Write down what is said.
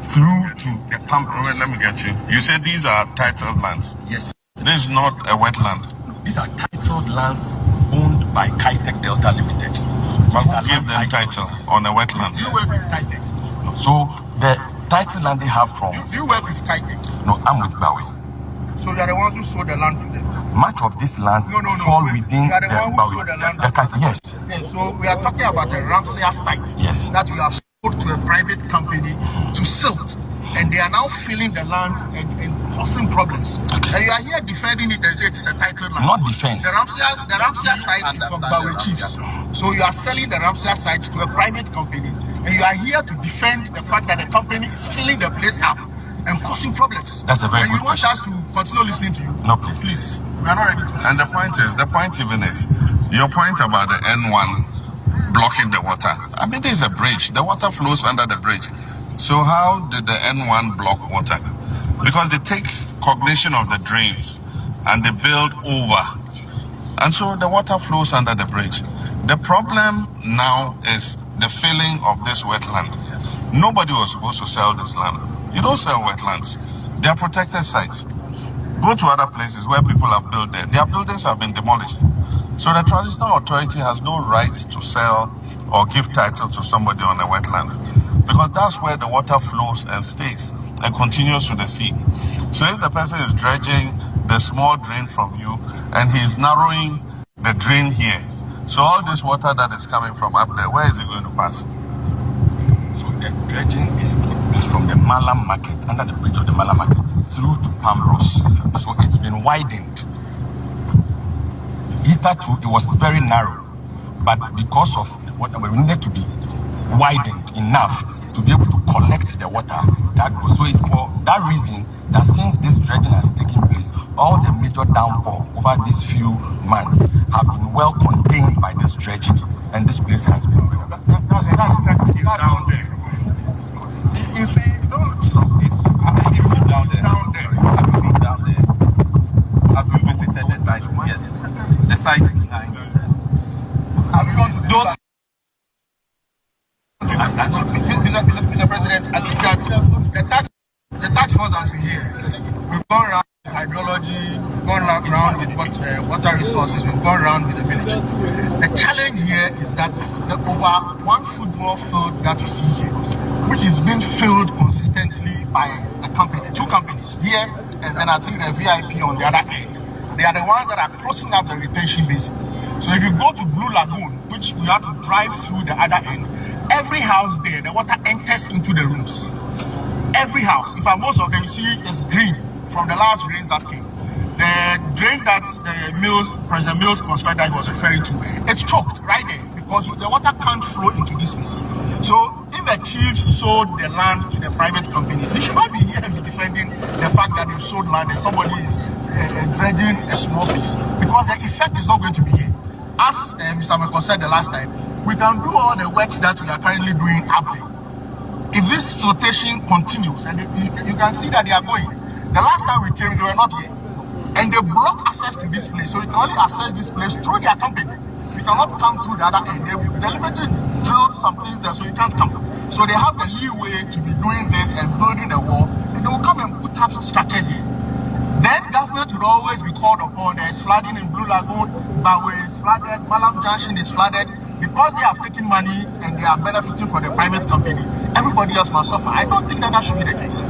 through to the campus. Wait, let me get you. You said these are titled lands? Yes. This is not a wetland. These are titled lands owned by Kitec Delta Limited. But who gave them title on a wetland? You work with Kitec. So the title land they have from... You work with Kitec. No, I'm with Gbawe. So you are the ones who sold the land to them? Much of these lands fall within you are the the one who sold the land. Yes. Okay, so we are talking about the Ramsar site. Yes. That we have sold to a private company to silt. And they are now filling the land and causing problems. Okay. And you are here defending it and say it's a title land. Not defense. The Ramsar site is for Gbawe chiefs. So you are selling the Ramsar site to a private company. And you are here to defend the fact that the company is filling the place up and causing problems. That's a very good question. And you want us to continue listening to you? No, please. Please. We are not ready to. And the point even is, your point about the N1 blocking the water. I mean, there's a bridge. The water flows under the bridge. So how did the N1 block water? Because they take cognition of the drains and they build over. And so the water flows under the bridge. The problem now is the filling of this wetland. Nobody was supposed to sell this land. You don't sell wetlands. They are protected sites. Go to other places where people have built there. Their buildings have been demolished. So the traditional authority has no right to sell or give title to somebody on a wetland, because that's where the water flows and stays and continues to the sea. So if the person is dredging the small drain from you and he's narrowing the drain here, so all this water that is coming from up there, where is it going to pass? So the dredging is from the Malam market, under the bridge of the Malam market, through to Palm Ross. So it's been widened. Hitherto, it was very narrow, but because of what we needed to be widened enough to be able to collect the water. So it's for that reason that since this dredging has taken place, all the major downpour over these few months have been well contained by this dredging, and this place has been well. That's down there. You see, don't stop this. Down there. Down there. Have you visited the site? Yes. The site behind. Have you gone to those? Mr. President, I think that the tax force has been here. We've gone around with hydrology, gone around with water resources, we've gone around with the village. The challenge here is that the over 1 football field that you see here, which is being filled consistently by a company, 2 companies here, and then I think the VIP on the other end. They are the ones that are crossing up the retention basin. So if you go to Blue Lagoon, which you have to drive through the other end, every house there, the water enters into the rooms. Every house. In fact, most of them you see is green from the last rains that came. The drain that President Mills constructed was referring to, it's choked right there because the water can't flow into this place. So if the chiefs sold the land to the private companies, he should not be here and be defending the fact that they sold land and somebody is dredging a small piece, because the effect is not going to be here. As Mr. Meko said the last time, we can do all the works that we are currently doing up there. If this flotation continues, and you can see that they are going. The last time we came, they were not here. And they block access to this place. So you can only access this place through their company. You cannot come through the other end. They've deliberately drilled some things there so you can't come. So they have the leeway to be doing this and building the wall. And they will come and put up structures here. Then government would always be called upon. There is flooding in Blue Lagoon, Gbawe is flooded, Malam Junction is flooded. Because they have taken money and they are benefiting for the private company, everybody else must suffer. I don't think that should be the case.